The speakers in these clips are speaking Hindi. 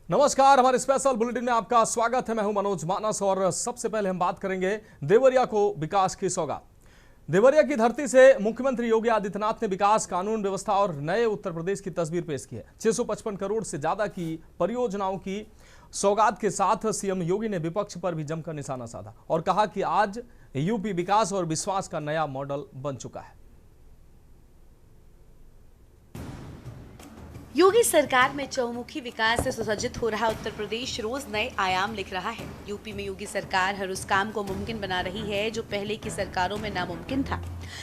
नमस्कार, हमारे स्पेशल बुलेटिन में आपका स्वागत है। मैं हूं मनोज मानस और सबसे पहले हम बात करेंगे देवरिया को विकास की सौगात। देवरिया की धरती से मुख्यमंत्री योगी आदित्यनाथ ने विकास, कानून व्यवस्था और नए उत्तर प्रदेश की तस्वीर पेश की है। 655 करोड़ से ज्यादा की परियोजनाओं की सौगात के साथ सीएम योगी ने विपक्ष पर भी जमकर निशाना साधा और कहा कि आज यूपी विकास और विश्वास का नया मॉडल बन चुका है। योगी सरकार में चहुमुखी विकास से सुसज्जित हो रहा उत्तर प्रदेश रोज नए आयाम लिख रहा है। यूपी में योगी सरकार हर उस काम को मुमकिन बना रही है जो पहले की सरकारों में नामुमकिन था।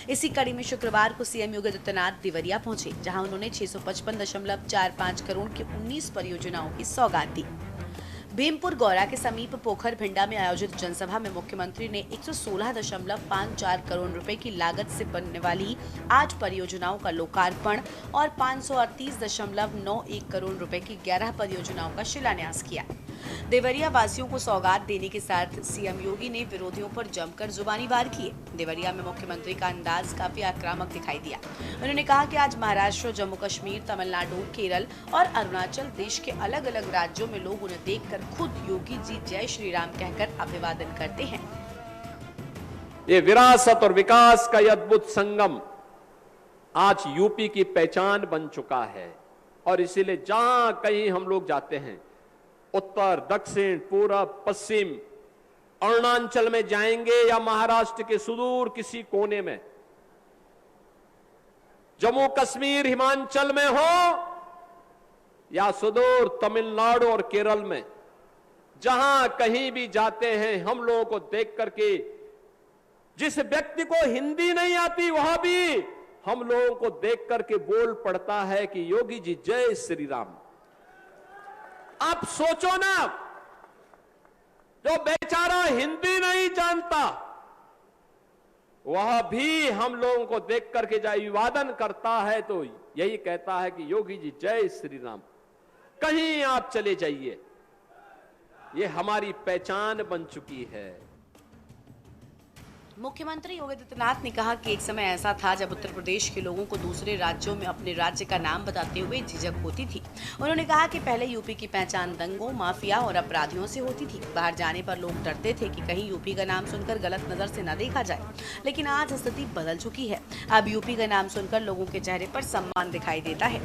इसी कड़ी में शुक्रवार को सीएम योगी आदित्यनाथ देवरिया पहुंचे, जहां उन्होंने 655.45 करोड़ की 19 परियोजनाओं की सौगात दी। भीमपुर गौरा के समीप पोखर भिंडा में आयोजित जनसभा में मुख्यमंत्री ने 116.54 करोड़ रुपए की लागत से बनने वाली 8 परियोजनाओं का लोकार्पण और 538.91 करोड़ रुपए की 11 परियोजनाओं का शिलान्यास किया। देवरिया वासियों को सौगात देने के साथ सीएम योगी ने विरोधियों पर जमकर जुबानी वार किए। देवरिया में मुख्यमंत्री का अंदाज काफी आक्रामक दिखाई दिया। उन्होंने कहा कि आज महाराष्ट्र, जम्मू कश्मीर, तमिलनाडु, केरल और अरुणाचल देश के अलग अलग राज्यों में लोग उन्हें देखकर खुद योगी जी जय श्री राम कहकर अभिवादन करते हैं। ये विरासत और विकास का अद्भुत संगम आज यूपी की पहचान बन चुका है और इसीलिए जहां कहीं हम लोग जाते हैं, उत्तर, दक्षिण, पूरब, पश्चिम, अरुणाचल में जाएंगे या महाराष्ट्र के सुदूर किसी कोने में, जम्मू कश्मीर हिमाचल में हो या सुदूर तमिलनाडु और केरल में, जहां कहीं भी जाते हैं हम लोगों को देख करके जिस व्यक्ति को हिंदी नहीं आती वह भी हम लोगों को देख करके बोल पड़ता है कि योगी जी जय श्री राम। आप सोचो ना, जो बेचारा हिंदी नहीं जानता वह भी हम लोगों को देख करके जब अभिवादन करता है तो यही कहता है कि योगी जी जय श्री राम। कहीं आप चले जाइए, ये हमारी पहचान बन चुकी है। मुख्यमंत्री योगी आदित्यनाथ ने कहा कि एक समय ऐसा था जब उत्तर प्रदेश के लोगों को दूसरे राज्यों में अपने राज्य का नाम बताते हुए झिझक होती थी। उन्होंने कहा कि पहले यूपी की पहचान दंगों, माफिया और अपराधियों से होती थी। बाहर जाने पर लोग डरते थे कि कहीं यूपी का नाम सुनकर गलत नजर से न देखा जाए, लेकिन आज स्थिति बदल चुकी है। अब यूपी का नाम सुनकर लोगों के चेहरे पर सम्मान दिखाई देता है।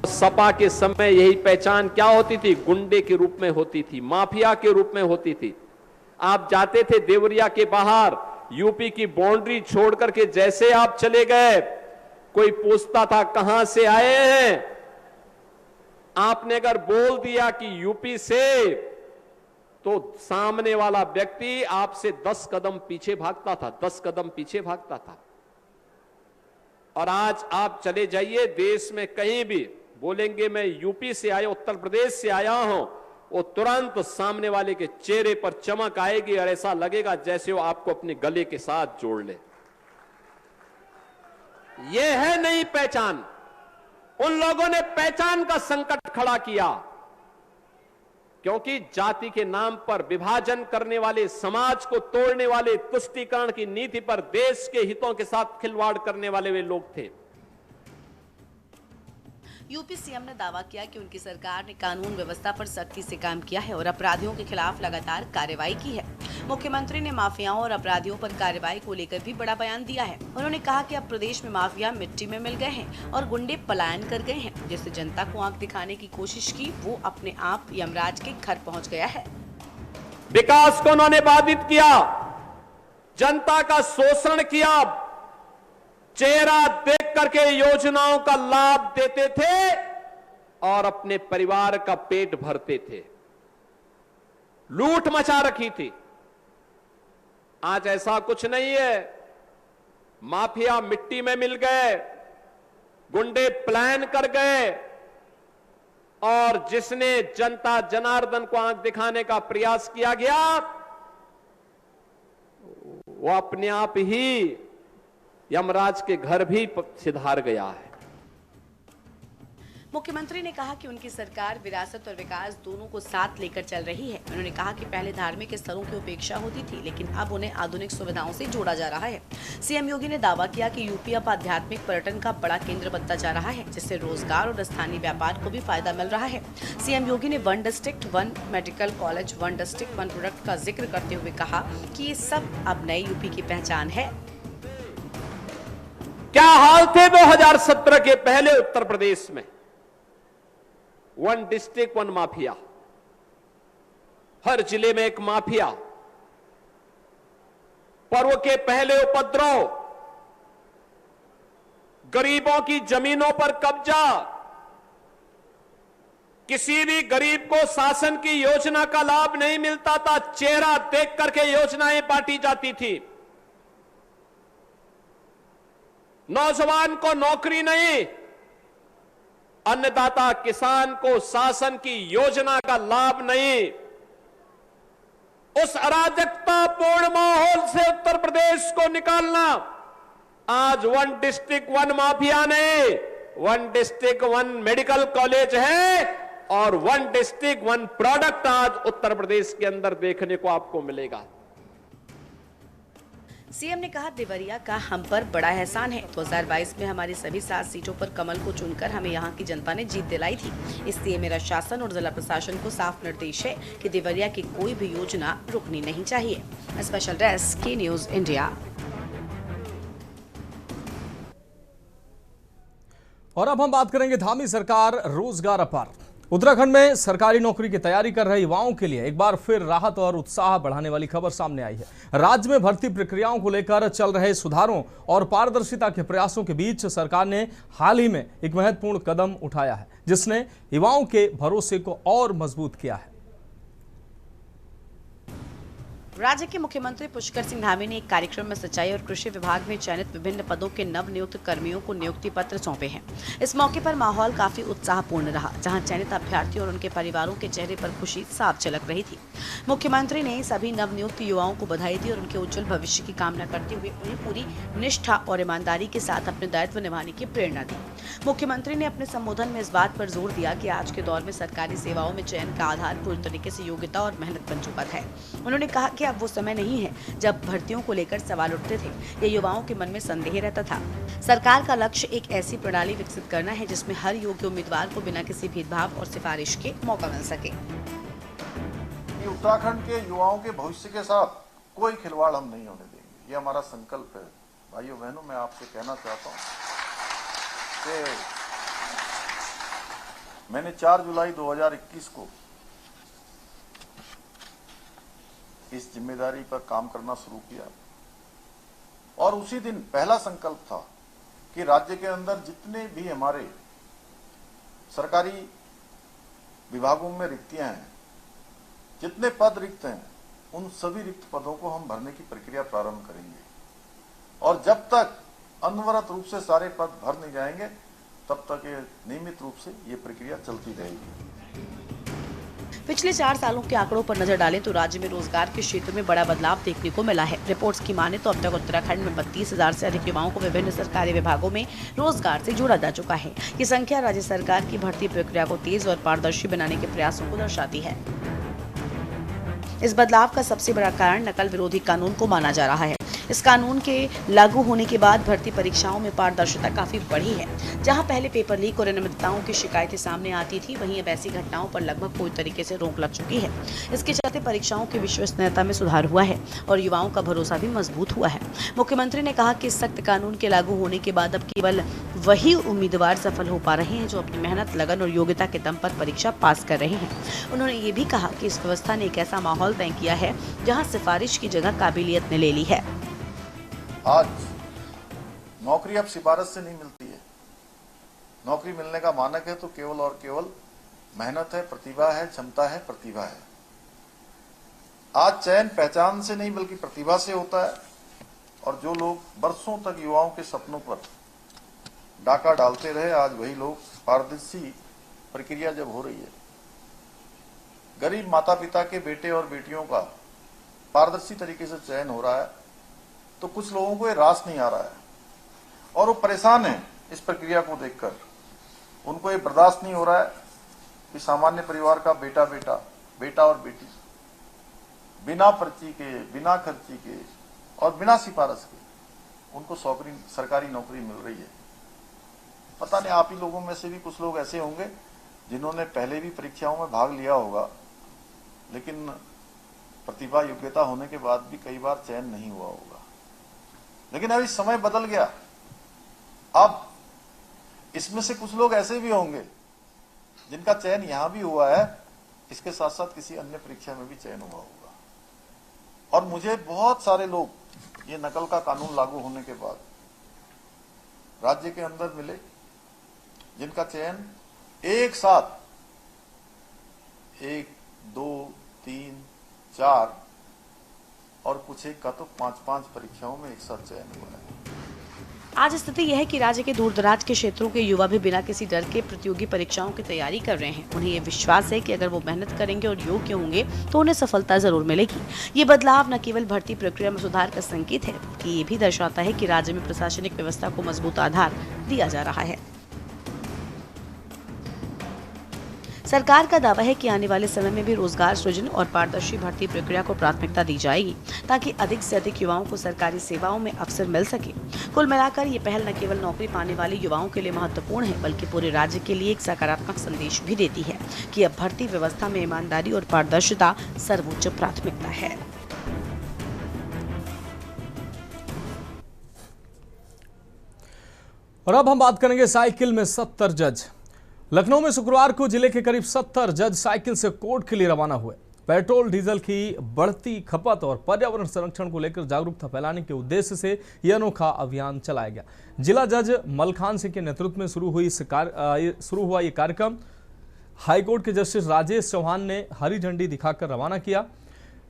सपा के समय यही पहचान क्या होती थी? गुंडे के रूप में होती थी, माफिया के रूप में होती थी। आप जाते थे देवरिया के बाहर, यूपी की बाउंड्री छोड़ करके जैसे आप चले गए, कोई पूछता था कहां से आए हैं। आपने अगर बोल दिया कि यूपी से, तो सामने वाला व्यक्ति आपसे 10 कदम पीछे भागता था, 10 कदम पीछे भागता था। और आज आप चले जाइए देश में कहीं भी, बोलेंगे मैं यूपी से आया, उत्तर प्रदेश से आया हूं, वो तुरंत सामने वाले के चेहरे पर चमक आएगी और ऐसा लगेगा जैसे वो आपको अपने गले के साथ जोड़ ले। ये है नई पहचान। उन लोगों ने पहचान का संकट खड़ा किया क्योंकि जाति के नाम पर विभाजन करने वाले, समाज को तोड़ने वाले, तुष्टीकरण की नीति पर देश के हितों के साथ खिलवाड़ करने वाले वे लोग थे। यूपी सीएम ने दावा किया कि उनकी सरकार ने कानून व्यवस्था पर सख्ती से काम किया है और अपराधियों के खिलाफ लगातार कार्रवाई की है। मुख्यमंत्री ने माफियाओं और अपराधियों पर कार्रवाई को लेकर भी बड़ा बयान दिया है। उन्होंने कहा कि अब प्रदेश में माफिया मिट्टी में मिल गए हैं और गुंडे पलायन कर गए हैं। जिससे जनता को आंख दिखाने की कोशिश की, वो अपने आप यमराज के घर पहुंच गया है। विकास को उन्होंने बाधित किया, जनता का शोषण किया, चेहरा देख करके योजनाओं का लाभ देते थे और अपने परिवार का पेट भरते थे। लूट मचा रखी थी। आज ऐसा कुछ नहीं है। माफिया मिट्टी में मिल गए, गुंडे प्लान कर गए और जिसने जनता जनार्दन को आंख दिखाने का प्रयास किया गया, वो अपने आप ही यमराज के घर भी सिधार गया है। मुख्यमंत्री ने कहा कि उनकी सरकार विरासत और विकास दोनों को साथ लेकर चल रही है। उन्होंने कहा कि पहले धार्मिक स्थलों की उपेक्षा होती थी, लेकिन अब उन्हें आधुनिक सुविधाओं से जोड़ा जा रहा है। सीएम योगी ने दावा किया कि यूपी अब आध्यात्मिक पर्यटन का बड़ा केंद्र बनता जा रहा है, जिससे रोजगार और स्थानीय व्यापार को भी फायदा मिल रहा है। सीएम योगी ने 1 district 1 medical college 1 district 1 product का जिक्र करते हुए कहा कि ये सब अब नए यूपी की पहचान है। क्या हाल थे 2017 के पहले उत्तर प्रदेश में? 1 डिस्ट्रिक्ट 1 माफिया, हर जिले में एक माफिया, पर्व के पहले उपद्रव, गरीबों की जमीनों पर कब्जा, किसी भी गरीब को शासन की योजना का लाभ नहीं मिलता था, चेहरा देख करके योजनाएं बांटी जाती थी। नौजवान को नौकरी नहीं, अन्नदाता किसान को शासन की योजना का लाभ नहीं। उस अराजकतापूर्ण माहौल से उत्तर प्रदेश को निकालना आज 1 डिस्ट्रिक्ट 1 माफिया नहीं, 1 डिस्ट्रिक्ट 1 मेडिकल कॉलेज है और 1 डिस्ट्रिक्ट 1 प्रोडक्ट आज उत्तर प्रदेश के अंदर देखने को आपको मिलेगा। सीएम ने कहा, देवरिया का हम पर बड़ा एहसान है। 2022 में हमारी सभी 7 सीटों पर कमल को चुनकर हमें यहाँ की जनता ने जीत दिलाई थी। इसलिए मेरा शासन और जिला प्रशासन को साफ निर्देश है कि देवरिया की कोई भी योजना रुकनी नहीं चाहिए। स्पेशल डेस्क की न्यूज इंडिया। और अब हम बात करेंगे धामी सरकार रोजगार अपार। उत्तराखंड में सरकारी नौकरी की तैयारी कर रहे युवाओं के लिए एक बार फिर राहत और उत्साह बढ़ाने वाली खबर सामने आई है। राज्य में भर्ती प्रक्रियाओं को लेकर चल रहे सुधारों और पारदर्शिता के प्रयासों के बीच सरकार ने हाल ही में एक महत्वपूर्ण कदम उठाया है, जिसने युवाओं के भरोसे को और मजबूत किया है। राज्य के मुख्यमंत्री पुष्कर सिंह धामी ने एक कार्यक्रम में सिंचाई और कृषि विभाग में चयनित विभिन्न पदों के नव नियुक्त कर्मियों को नियुक्ति पत्र सौंपे हैं। इस मौके पर माहौल काफी उत्साहपूर्ण रहा, जहां चयनित अभ्यर्थियों और उनके परिवारों के चेहरे पर खुशी साफ झलक रही थी। मुख्यमंत्री ने सभी नव नियुक्त युवाओं को बधाई दी और उनके उज्जवल भविष्य की कामना करते हुए उन्हें पूरी निष्ठा और ईमानदारी के साथ अपने दायित्व निभाने की प्रेरणा दी। मुख्यमंत्री ने अपने संबोधन में इस बात पर जोर दिया कि आज के दौर में सरकारी सेवाओं में चयन का आधार पूरी तरीके से योग्यता और मेहनत बन चुका है। उन्होंने कहा कि अब वो समय नहीं है जब भर्तियों को लेकर सवाल उठते थे या युवाओं के मन में संदेह रहता था। सरकार का लक्ष्य एक ऐसी प्रणाली विकसित करना है जिसमें हर योग्य उम्मीदवार को बिना किसी भेदभाव और सिफारिश के मौका मिल सके। उत्तराखंड के युवाओं के भविष्य के साथ कोई खिलवाड़ हम नहीं होने देंगे, ये हमारा संकल्प है। भाइयों बहनों, मैं आपसे कहना चाहता हूँ कि मैंने 4 जुलाई 2021 को इस जिम्मेदारी पर काम करना शुरू किया और उसी दिन पहला संकल्प था कि राज्य के अंदर जितने भी हमारे सरकारी विभागों में रिक्तियां हैं, जितने पद रिक्त हैं, उन सभी रिक्त पदों को हम भरने की प्रक्रिया प्रारंभ करेंगे और जब तक अनवरत रूप से सारे पद भर नहीं जाएंगे तब तक ये नियमित रूप से ये प्रक्रिया चलती रहेगी। पिछले 4 सालों के आंकड़ों पर नजर डालें तो राज्य में रोजगार के क्षेत्र में बड़ा बदलाव देखने को मिला है। रिपोर्ट्स की माने तो अब तक उत्तराखंड में 32,000 से अधिक युवाओं को विभिन्न सरकारी विभागों में रोजगार से जोड़ा जा चुका है। ये संख्या राज्य सरकार की भर्ती प्रक्रिया को तेज और पारदर्शी बनाने के प्रयासों को दर्शाती है। इस बदलाव का सबसे बड़ा कारण नकल विरोधी कानून को माना जा रहा है। इस कानून के लागू होने के बाद भर्ती परीक्षाओं में पारदर्शिता काफी बढ़ी है। जहां पहले पेपर लीक और अनियमितताओं की शिकायतें सामने आती थी, वहीं अब ऐसी घटनाओं पर लगभग पूरी तरीके से रोक लग चुकी है। इसके चलते परीक्षाओं की विश्वसनीयता में सुधार हुआ है और युवाओं का भरोसा भी मजबूत हुआ है। मुख्यमंत्री ने कहा कि इस सख्त कानून के लागू होने के बाद अब केवल वही उम्मीदवार सफल हो पा रहे हैं जो अपनी मेहनत, लगन और योग्यता के दम पर परीक्षा पास कर रहे हैं। उन्होंने ये भी कहा कि इस व्यवस्था ने एक ऐसा माहौल तय किया है जहां सिफारिश की जगह काबिलियत ने ले ली है। आज नौकरी अब सिफारिश से नहीं मिलती है। नौकरी मिलने का मानक है तो केवल और केवल मेहनत है, प्रतिभा है, क्षमता है, प्रतिभा है। आज चयन पहचान से नहीं बल्कि प्रतिभा से होता है और जो लोग बरसों तक युवाओं के सपनों पर डाका डालते रहे, आज वही लोग, पारदर्शी प्रक्रिया जब हो रही है, गरीब माता पिता के बेटे और बेटियों का पारदर्शी तरीके से चयन हो रहा है, तो कुछ लोगों को ये रास नहीं आ रहा है और वो परेशान है इस प्रक्रिया को देखकर। उनको ये बर्दाश्त नहीं हो रहा है कि सामान्य परिवार का बेटा और बेटी बिना पर्ची के, बिना खर्ची के और बिना सिफारिश के उनको सरकारी नौकरी मिल रही है। पता नहीं आप ही लोगों में से भी कुछ लोग ऐसे होंगे जिन्होंने पहले भी परीक्षाओं में भाग लिया होगा, लेकिन प्रतिभा योग्यता होने के बाद भी कई बार चयन नहीं हुआ होगा। लेकिन अभी समय बदल गया। अब इसमें से कुछ लोग ऐसे भी होंगे जिनका चयन यहां भी हुआ है, इसके साथ साथ किसी अन्य परीक्षा में भी चयन हुआ होगा। और मुझे बहुत सारे लोग ये नकल का कानून लागू होने के बाद राज्य के अंदर मिले जिनका चयन एक साथ 1, 2, 3, 4 और कुछ एक का तो 5-5 परीक्षाओं में एक साथ चयन हुआ है। आज स्थिति यह है कि राज्य के दूर दराज के क्षेत्रों के युवा भी बिना किसी डर के प्रतियोगी परीक्षाओं की तैयारी कर रहे हैं। उन्हें ये विश्वास है कि अगर वो मेहनत करेंगे और योग्य होंगे तो उन्हें सफलता जरूर मिलेगी। ये बदलाव न केवल भर्ती प्रक्रिया में सुधार का संकेत है, बल्कि ये भी दर्शाता है कि राज्य में प्रशासनिक व्यवस्था को मजबूत आधार दिया जा रहा है। सरकार का दावा है कि आने वाले समय में भी रोजगार सृजन और पारदर्शी भर्ती प्रक्रिया को प्राथमिकता दी जाएगी, ताकि अधिक से अधिक युवाओं को सरकारी सेवाओं में अवसर मिल सके। कुल मिलाकर ये पहल न केवल नौकरी पाने वाले युवाओं के लिए महत्वपूर्ण है, बल्कि पूरे राज्य के लिए एक सकारात्मक संदेश भी देती है कि अब भर्ती व्यवस्था में ईमानदारी और पारदर्शिता सर्वोच्च प्राथमिकता है। और अब हम बात करेंगे साइकिल में 70 जज। लखनऊ में शुक्रवार को जिले के करीब 70 जज साइकिल से कोर्ट के लिए रवाना हुए। पेट्रोल डीजल की बढ़ती खपत और पर्यावरण संरक्षण को लेकर जागरूकता फैलाने के उद्देश्य से यह अनोखा अभियान चलाया गया। जिला जज मलखान सिंह के नेतृत्व में शुरू हुआ ये कार्यक्रम हाईकोर्ट के जस्टिस राजेश चौहान ने हरी झंडी दिखाकर रवाना किया।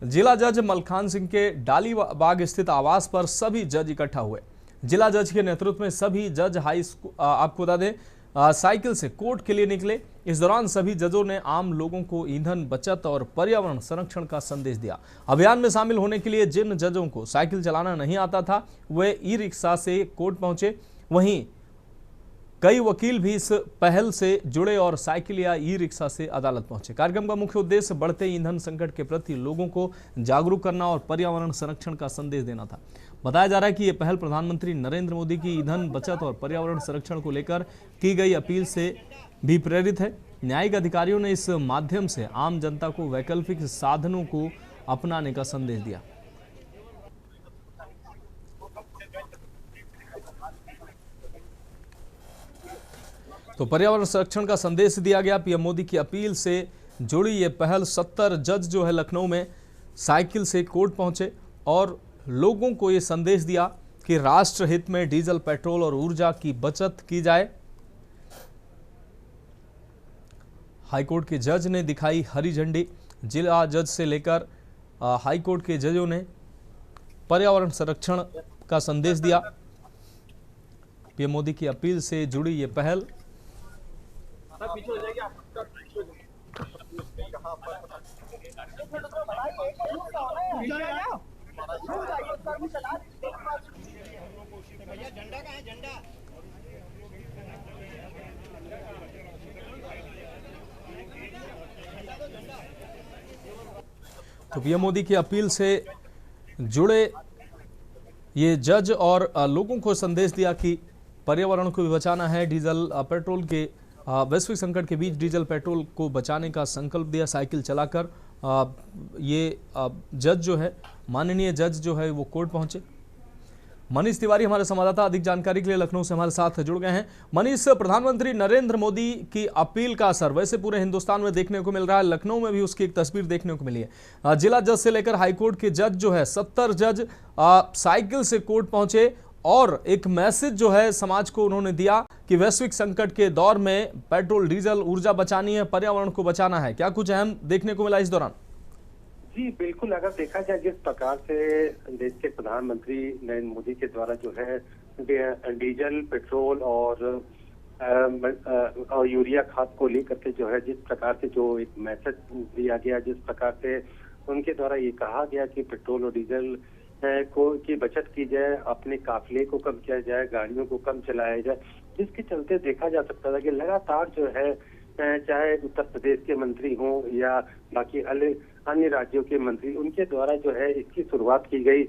जिला जज मलखान सिंह के डालीबाग स्थित आवास पर सभी जज इकट्ठा हुए। जिला जज के नेतृत्व में सभी जज आपको बता दें साइकिल से कोर्ट के लिए निकले। इस दौरान सभी जजों ने आम लोगों को ईंधन बचत और पर्यावरण संरक्षण का संदेश दिया। अभियान में शामिल होने के लिए जिन जजों को साइकिल चलाना नहीं आता था वे ई रिक्शा से कोर्ट पहुंचे। वहीं कई वकील भी इस पहल से जुड़े और साइकिल या ई रिक्शा से अदालत पहुंचे। कार्यक्रम का मुख्य उद्देश्य बढ़ते ईंधन संकट के प्रति लोगों को जागरूक करना और पर्यावरण संरक्षण का संदेश देना था। बताया जा रहा है कि यह पहल प्रधानमंत्री नरेंद्र मोदी की ईंधन बचत और पर्यावरण संरक्षण को लेकर की गई अपील से भी प्रेरित है। न्यायिक अधिकारियों ने इस माध्यम से आम जनता को वैकल्पिक साधनों को अपनाने का संदेश दिया। तो पर्यावरण संरक्षण का संदेश दिया गया। पीएम मोदी की अपील से जुड़ी ये पहल 70 जज जो है लखनऊ में साइकिल से कोर्ट पहुंचे और लोगों को ये संदेश दिया कि राष्ट्र हित में डीजल, पेट्रोल और ऊर्जा की बचत की जाए। हाईकोर्ट के जज ने दिखाई हरी झंडी। जिला जज से लेकर हाईकोर्ट के जजों ने पर्यावरण संरक्षण का संदेश दिया। पीएम मोदी की अपील से जुड़ी ये पहल तो पीएम मोदी की अपील से जुड़े ये जज और लोगों को संदेश दिया कि पर्यावरण को भी बचाना है। डीजल पेट्रोल के वैश्विक संकट के बीच डीजल पेट्रोल को बचाने का संकल्प दिया। साइकिल चलाकर ये जज जो है, माननीय जज जो है वो कोर्ट पहुंचे। मनीष तिवारी हमारे संवाददाता अधिक जानकारी के लिए लखनऊ से हमारे साथ जुड़ गए हैं। मनीष, प्रधानमंत्री नरेंद्र मोदी की अपील का असर वैसे पूरे हिंदुस्तान में देखने को मिल रहा है, लखनऊ में भी उसकी एक तस्वीर देखने को मिली है। जिला जज से लेकर हाईकोर्ट के जज जो है 70 जज साइकिल से कोर्ट पहुंचे और एक मैसेज जो है समाज को उन्होंने दिया कि वैश्विक संकट के दौर में पेट्रोल, डीजल, ऊर्जा बचानी है, पर्यावरण को बचाना है। क्या कुछ अहम देखने को मिला इस दौरान? जी बिल्कुल, अगर देखा जाए जिस प्रकार से देश के प्रधानमंत्री नरेंद्र मोदी के द्वारा जो है डीजल, पेट्रोल और यूरिया खाद को लेकर के जो है जिस प्रकार से जो एक मैसेज दिया गया, जिस प्रकार से उनके द्वारा ये कहा गया कि पेट्रोल और डीजल की बचत की जाए, अपने काफिले को कम किया जाए, गाड़ियों को कम चलाया जाए, जिसके चलते देखा जा सकता था कि लगातार जो है चाहे उत्तर प्रदेश के मंत्री हों या बाकी अन्य राज्यों के मंत्री, उनके द्वारा जो है इसकी शुरुआत की गई।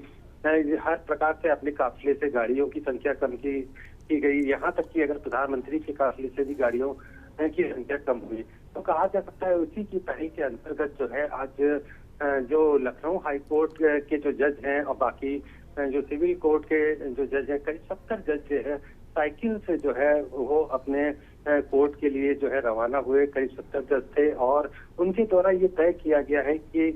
हर प्रकार से अपने काफिले से गाड़ियों की संख्या कम की गई, यहाँ तक कि अगर प्रधानमंत्री के काफिले से भी गाड़ियों की संख्या कम हुई। तो कहा जा सकता है उसी की पहल के अंतर्गत जो है आज जो लखनऊ हाई कोर्ट के जो जज हैं और बाकी जो सिविल कोर्ट के जो जज हैं, करीब 70 जज जो है साइकिल से जो है वो अपने कोर्ट के लिए जो है रवाना हुए। करीब 70 जज थे और उनके द्वारा ये तय किया गया है कि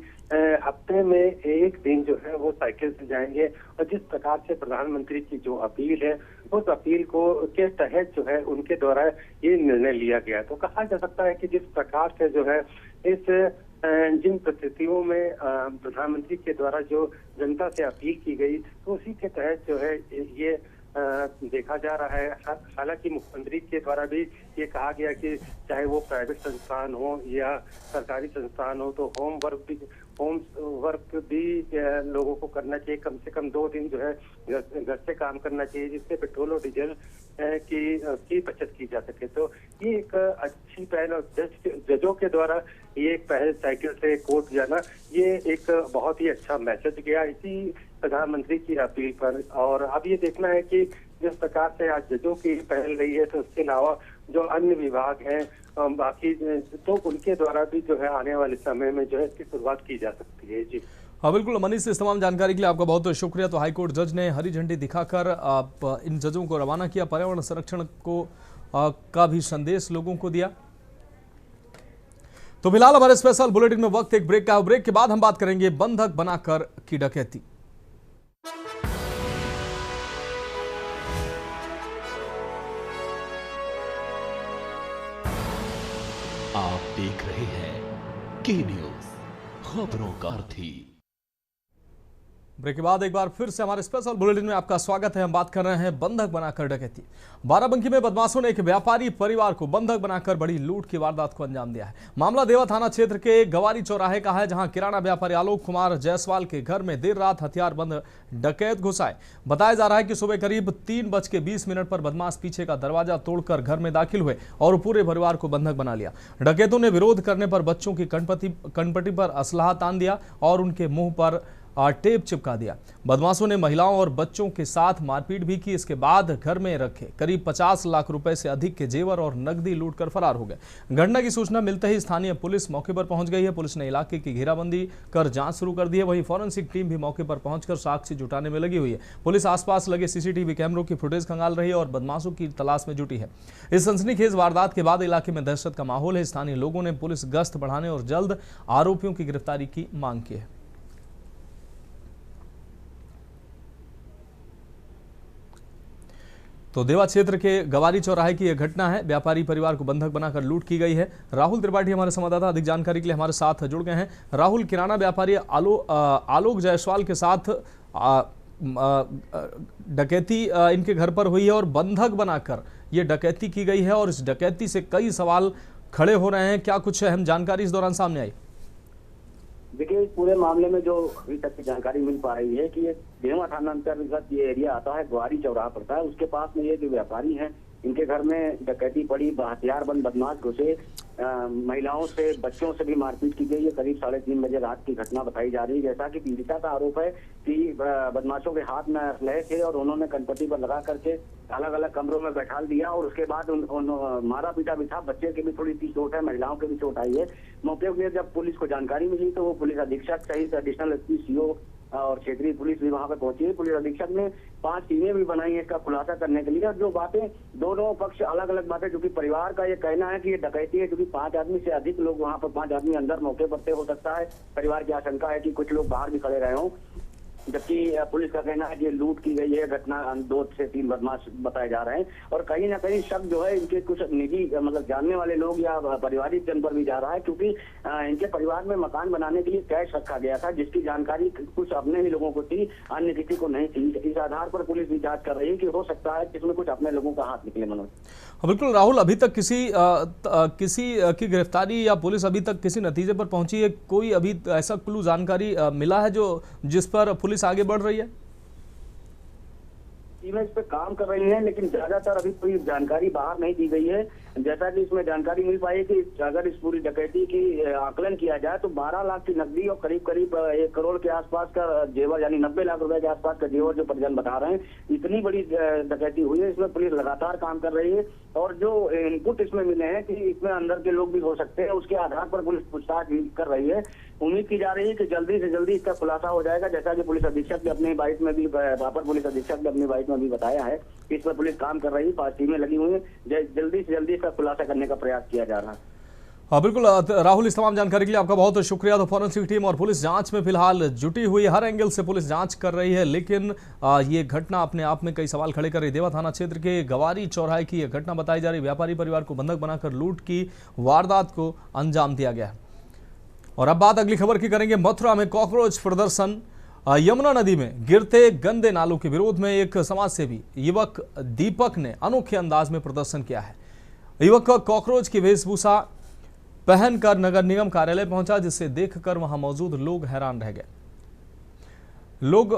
हफ्ते में एक दिन जो है वो साइकिल से जाएंगे। और जिस प्रकार से प्रधानमंत्री की जो अपील है, उस अपील को के तहत जो है उनके द्वारा ये निर्णय लिया गया। तो कहा जा सकता है कि जिस प्रकार से जो है इस जिन परिस्थितियों में प्रधानमंत्री के द्वारा जो जनता से अपील की गई, तो उसी के तहत जो है ये देखा जा रहा है। हालांकि मुख्यमंत्री के द्वारा भी ये कहा गया कि चाहे वो प्राइवेट संस्थान हो या सरकारी संस्थान हो, तो होम वर्क भी लोगों को करना चाहिए। कम से कम 2 दिन जो है घर से काम करना चाहिए, जिससे पेट्रोल और डीजल की बचत की जा सके। तो ये एक अच्छी पहल और जजों के द्वारा ये एक पहल साइकिल से कोर्ट जाना, ये एक बहुत ही अच्छा मैसेज गया इसी प्रधानमंत्री की अपील पर। और अब ये देखना है कि जिस प्रकार से आज जजों की पहल रही है, तो उसके अलावा जो अन्य विभाग हैं बाकी, तो उनके द्वारा भी जो है आने वाले समय में जो है इसकी शुरुआत की जा सकती है। जी हाँ बिल्कुल मनीष, इस तमाम जानकारी के लिए आपका बहुत बहुत शुक्रिया। तो हाईकोर्ट जज ने हरी झंडी दिखाकर इन जजों को रवाना किया, पर्यावरण संरक्षण को का भी संदेश लोगों को दिया। तो फिलहाल हमारे स्पेशल बुलेटिन में वक्त एक ब्रेक का है। ब्रेक के बाद हम बात करेंगे बंधक बनाकर की डकैती। आप देख रहे हैं के न्यूज, खबरों का अर्थी। ब्रेक के बाद एक बार फिर से हमारे स्पेशल बुलेटिन में आपका स्वागत है। हम बात कर रहे हैं बंधक बनाकर डकैती। बाराबंकी में बदमाशों ने एक व्यापारी परिवार को बंधक बनाकर बड़ी लूट की वारदात को अंजाम दिया है। मामला देवा थाना क्षेत्र के गवारी चौराहे का है, जहां किराना व्यापारी आलोक कुमार जायसवाल के घर में देर रात हथियारबंद डकैत घुसाए। बताया जा रहा है कि सुबह करीब 3:20 पर बदमाश पीछे का दरवाजा तोड़कर घर में दाखिल हुए और पूरे परिवार को बंधक बना लिया। डकैतों ने विरोध करने पर बच्चों की कनपट्टी पर असलाहा तान दिया और उनके मुंह पर टेप चिपका दिया। बदमाशों ने महिलाओं और बच्चों के साथ मारपीट भी की। इसके बाद घर में रखे करीब 50 लाख रुपए से अधिक के जेवर और नकदी लूटकर फरार हो गए। घटना की सूचना मिलते ही स्थानीय पुलिस मौके पर पहुंच गई है। पुलिस ने इलाके की घेराबंदी कर जांच शुरू कर दी है। वहीं फॉरेंसिक टीम भी मौके पर पहुंचकर साक्ष्य जुटाने में लगी हुई है। पुलिस आसपास लगे सीसीटीवी कैमरों की फुटेज खंगाल रही है और बदमाशों की तलाश में जुटी है। इस सनसनीखेज वारदात के बाद इलाके में दहशत का माहौल है। स्थानीय लोगों ने पुलिस गश्त बढ़ाने और जल्द आरोपियों की गिरफ्तारी की मांग की है। तो देवा क्षेत्र के गवारी चौराहे की यह घटना है। व्यापारी परिवार को बंधक बनाकर लूट की गई है। राहुल त्रिपाठी हमारे संवाददाता अधिक जानकारी के लिए हमारे साथ जुड़ गए हैं। राहुल, किराना व्यापारी आलोक जायसवाल के साथ डकैती इनके घर पर हुई है और बंधक बनाकर ये डकैती की गई है और इस डकैती से कई सवाल खड़े हो रहे हैं। क्या कुछ अहम जानकारी इस दौरान सामने आई? देखिए, इस पूरे मामले में जो अभी तक की जानकारी मिल पा रही है कि ये देवा थाना अंतर्गत ये एरिया आता है, ग्वारी चौराहा पड़ता है। उसके पास में ये जो व्यापारी हैं, इनके घर में डकैती पड़ी, हथियारबंद बदमाश घुसे, महिलाओं से बच्चों से भी मारपीट की गई है। करीब 3:30 बजे रात की घटना बताई जा रही है। जैसा कि पीड़िता का आरोप है कि बदमाशों के हाथ में असलहे थे और उन्होंने कनपट्टी पर लगा करके अलग अलग कमरों में बैठा दिया और उसके बाद मारा पीटा भी था। बच्चे की भी थोड़ी सी चोट है, महिलाओं की भी चोट आई है। मौके पर जब पुलिस को जानकारी मिली तो वो पुलिस अधीक्षक सहित एडिशनल एसपी, सीओ और क्षेत्रीय पुलिस भी वहां पर पहुंची है। पुलिस अधीक्षक ने 5 टीमें भी बनाई है इसका खुलासा करने के लिए। जो बातें, दोनों पक्ष अलग अलग बातें, क्योंकि परिवार का ये कहना है कि ये डकैती है, क्योंकि 5 आदमी से अधिक लोग वहां पर, 5 आदमी अंदर मौके पर थे। हो सकता है परिवार की आशंका है कि कुछ लोग बाहर भी खड़े रहे हों, जबकि पुलिस का कहना है कि ये लूट की गई है। घटना 2 से 3 बदमाश बताए जा रहे हैं और कहीं ना कहीं शक जो है इनके कुछ निजी मतलब जानने वाले लोग या पारिवारिक जन पर भी जा रहा है, क्योंकि इनके परिवार में मकान बनाने के लिए कैश रखा गया था, जिसकी जानकारी कुछ अपने ही लोगों को थी, अन्य किसी को नहीं थी। इस आधार पर पुलिस भी जांच कर रही है कि हो सकता है कि इसमें कुछ अपने लोगों का हाथ निकले। मनोज, बिल्कुल राहुल, अभी तक किसी की गिरफ्तारी या पुलिस अभी तक किसी नतीजे पर पहुंची है? कोई अभी ऐसा क्लू जानकारी मिला है जिस पर पुलिस आगे बढ़ रही है? टीमें इस पे काम कर रही हैं, लेकिन ज्यादातर अभी कोई जानकारी बाहर नहीं दी गई है। जैसा कि इसमें जानकारी मिल पाई कि अगर इस पूरी डकैती की आकलन किया जाए तो 12 लाख की नकदी और करीब करीब 1 करोड़ के आसपास का जेवर, यानी 90 लाख रुपए के आसपास का जेवर जो परिजन बता रहे हैं, इतनी बड़ी डकैती हुई है। इसमें पुलिस लगातार काम कर रही है और जो इनपुट इसमें मिले हैं कि इसमें अंदर के लोग भी हो सकते हैं, उसके आधार पर पुलिस पूछताछ भी कर रही है। उम्मीद की जा रही है कि जल्दी से जल्दी इसका खुलासा हो जाएगा, जैसा कि पुलिस अधीक्षक ने अपनी बाइट में भी, अपर पुलिस अधीक्षक ने अपनी बाइट में भी बताया है कि इस पर पुलिस काम कर रही है, 5 टीमें लगी हुई हैं, जल्दी से जल्दी इसका खुलासा करने का प्रयास किया जा रहा है। हाँ बिल्कुल राहुल, इस तमाम जानकारी के लिए आपका बहुत शुक्रिया। तो फॉरेंसिक टीम और पुलिस जांच में फिलहाल जुटी हुई है, हर एंगल से पुलिस जांच कर रही है, लेकिन ये घटना अपने आप में कई सवाल खड़े कर रही है। देवा थाना क्षेत्र के गवारी चौराहे की यह घटना बताई जा रही है। व्यापारी परिवार को बंधक बनाकर लूट की वारदात को अंजाम दिया गया है। और अब बात अगली खबर की करेंगे। मथुरा में कॉकरोच प्रदर्शन। यमुना नदी में गिरते गंदे नालों के विरोध में एक समाजसेवी युवक दीपक ने अनोखे अंदाज में प्रदर्शन किया है। युवक कॉकरोच की वेशभूषा पहनकर नगर निगम कार्यालय पहुंचा, जिसे देखकर वहां मौजूद लोग हैरान रह गए। लोग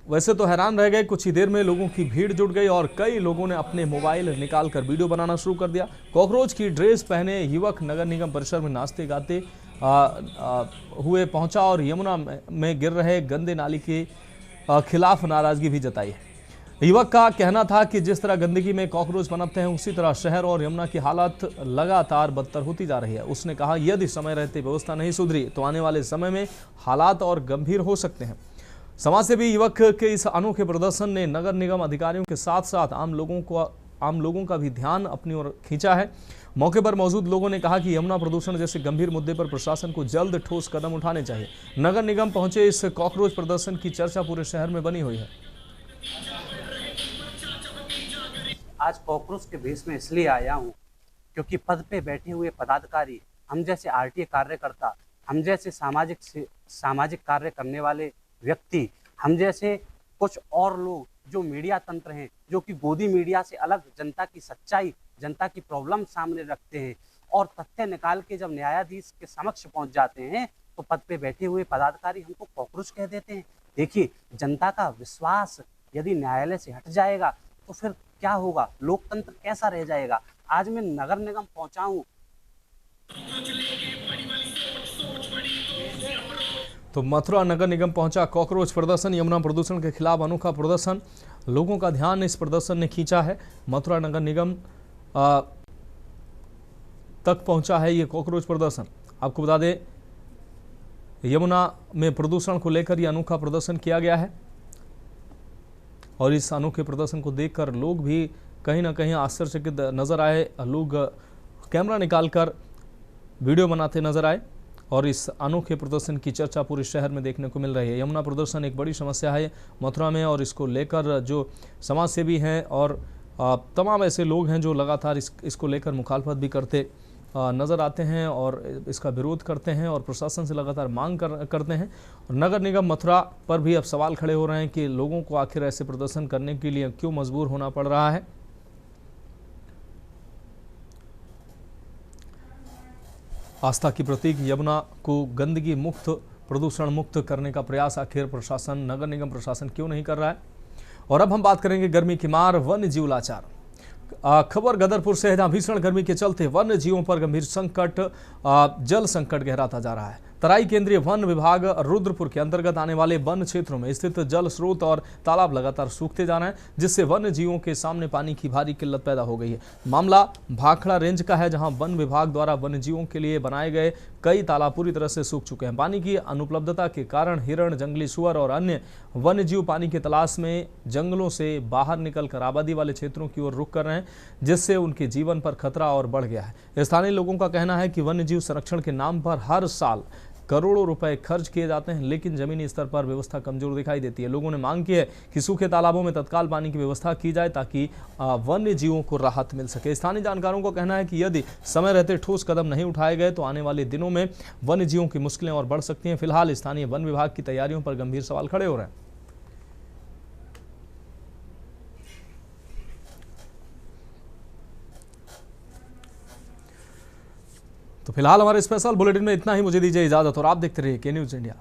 वैसे तो हैरान रह गए, कुछ ही देर में लोगों की भीड़ जुट गई और कई लोगों ने अपने मोबाइल निकालकर वीडियो बनाना शुरू कर दिया। कॉकरोच की ड्रेस पहने युवक नगर निगम परिसर में नाचते गाते हुए पहुंचा और यमुना में गिर रहे गंदे नाली के खिलाफ नाराजगी भी जताई है। युवक का कहना था कि जिस तरह गंदगी में कॉकरोच पनपते हैं, उसी तरह शहर और यमुना की हालत लगातार बदतर होती जा रही है। उसने कहा यदि समय रहते व्यवस्था नहीं सुधरी तो आने वाले समय में हालात और गंभीर हो सकते हैं। समाजसेवी युवक के इस अनोखे प्रदर्शन ने नगर निगम अधिकारियों के साथ साथ आम लोगों का भी ध्यान अपनी ओर खींचा है। मौके पर मौजूद लोगों ने कहा कि यमुना प्रदूषण जैसे गंभीर मुद्दे पर प्रशासन को जल्द ठोस कदम उठाने चाहिए। नगर निगम पहुंचे इस कॉकरोच प्रदर्शन की चर्चा पूरे शहर में बनी हुई है। आज कॉकरोच के भेष में इसलिए आया हूँ क्योंकि पद पे बैठे हुए पदाधिकारी, हम जैसे आरटीए कार्यकर्ता, हम जैसे सामाजिक कार्य करने वाले व्यक्ति, हम जैसे कुछ और लोग जो मीडिया तंत्र हैं, जो कि गोदी मीडिया से अलग जनता की सच्चाई, जनता की प्रॉब्लम सामने रखते हैं और तथ्य निकाल के जब न्यायाधीश के समक्ष पहुंच जाते हैं तो पद पे बैठे हुए पदाधिकारी हमको कॉकरोच कह देते हैं। देखिए, जनता का विश्वास यदि न्यायालय से हट जाएगा तो फिर क्या होगा, लोकतंत्र कैसा रह जाएगा। आज मैं नगर निगम पहुंचा हूं। तो मथुरा नगर निगम पहुंचा कॉकरोच प्रदर्शन, यमुना प्रदूषण के खिलाफ अनोखा प्रदर्शन, लोगों का ध्यान इस प्रदर्शन ने खींचा है। मथुरा नगर निगम तक पहुंचा है ये कॉकरोच प्रदर्शन। आपको बता दें, यमुना में प्रदूषण को लेकर यह अनोखा प्रदर्शन किया गया है और इस अनोखे प्रदर्शन को देखकर लोग भी कहीं ना कहीं आश्चर्यचकित नजर आए। लोग कैमरा निकालकर वीडियो बनाते नजर आए और इस अनोखे प्रदर्शन की चर्चा पूरे शहर में देखने को मिल रही है। यमुना प्रदर्शन एक बड़ी समस्या है मथुरा में और इसको लेकर जो समाजसेवी हैं और तमाम ऐसे लोग हैं जो लगातार इसको लेकर मुखालफत भी करते नज़र आते हैं और इसका विरोध करते हैं और प्रशासन से लगातार मांग करते हैं। और नगर निगम मथुरा पर भी अब सवाल खड़े हो रहे हैं कि लोगों को आखिर ऐसे प्रदर्शन करने के लिए क्यों मजबूर होना पड़ रहा है। आस्था की प्रतीक यमुना को गंदगी मुक्त, प्रदूषण मुक्त करने का प्रयास आखिर प्रशासन, नगर निगम प्रशासन क्यों नहीं कर रहा है। और अब हम बात करेंगे गर्मी की मार, वन्य जीव लाचार। खबर गदरपुर से है, जहां भीषण गर्मी के चलते वन्य जीवों पर गंभीर संकट, जल संकट गहराता जा रहा है। तराई केंद्रीय वन विभाग रुद्रपुर के अंतर्गत आने वाले वन क्षेत्रों में स्थित जल स्रोत और तालाब लगातार सूखते जा रहे हैं, जिससे वन्य जीवों के सामने पानी की भारी किल्लत पैदा हो गई है। मामला भाखड़ा रेंज का है, जहां वन विभाग द्वारा वन्य जीवों के लिए बनाए गए कई तालाब पूरी तरह से सूख चुके हैं। पानी की अनुपलब्धता के कारण हिरण, जंगली सुअर और अन्य वन्य जीव पानी की तलाश में जंगलों से बाहर निकलकर आबादी वाले क्षेत्रों की ओर रुख कर रहे हैं, जिससे उनके जीवन पर खतरा और बढ़ गया है। स्थानीय लोगों का कहना है कि वन्य जीव संरक्षण के नाम पर हर साल करोड़ों रुपए खर्च किए जाते हैं, लेकिन जमीनी स्तर पर व्यवस्था कमजोर दिखाई देती है। लोगों ने मांग की है कि सूखे तालाबों में तत्काल पानी की व्यवस्था की जाए ताकि वन्य जीवों को राहत मिल सके। स्थानीय जानकारों का कहना है कि यदि समय रहते ठोस कदम नहीं उठाए गए तो आने वाले दिनों में वन्य जीवों की मुश्किलें और बढ़ सकती हैं। फिलहाल स्थानीय वन विभाग की तैयारियों पर गंभीर सवाल खड़े हो रहे हैं। तो फिलहाल हमारे स्पेशल बुलेटिन में इतना ही। मुझे दीजिए इजाजत और आप देखते रहिए के न्यूज़ इंडिया।